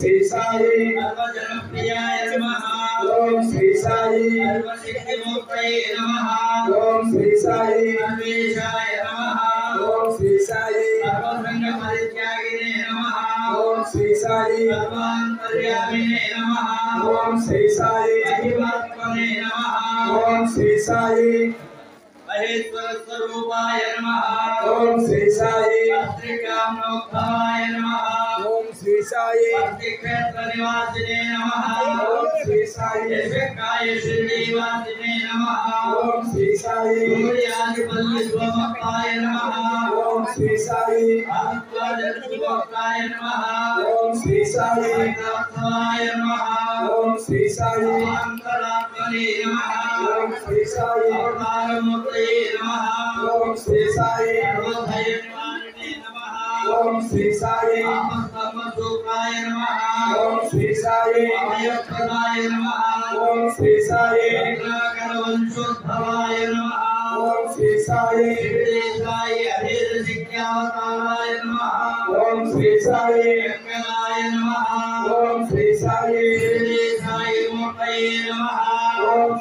श्री साई सर्वजनप्रियाय नमः। ओम श्री साई सर्वसिद्धिमूर्तये नमः। ओम श्री साई सर्वेशाय नमः। ओम श्री साई सर्वसंगपरित्यागिने नमः। ओम श्री साई सर्वान्तर्यामिने नमः। ओम श्री साई महिमात्मने नमः। ओम श्री साई महेश्वर स्वरूपाय नमः। ओम श्री साई भद्रिकामोद्भवाय नमः। ओम श्री साई भक्तिक्षेत्र निवासिने नमः। ओम श्री साई यशकाय श्रीनिवासिने नमः। ओम श्री साई सूर्यादिपल्ली स्वमक्ताय नमः। ओम श्री साई आदित्यादित्वक्ताय नमः। ओम श्री साई वेदार्थाय नमः। ओम श्री साई अन्तरात्मने नमः। ओम श्री साई अवतारमूर्तये नमः। ओम श्री साई सर्वभयनिवारिणे नमः। ओम श्री साई आपस्तमसूत्राय नमः। ओम श्री साई अभयप्रदाय नमः। ओम श्री साई रत्नाकरवंशोद्भवाय नमः। ओम श्री साई शिवदेशाय अभेदशिक्षावताराय नमः। ओम श्री साई गङ्गलाय नमः। ओम श्री साई शिवदेशाय मूर्तये नमः। ओम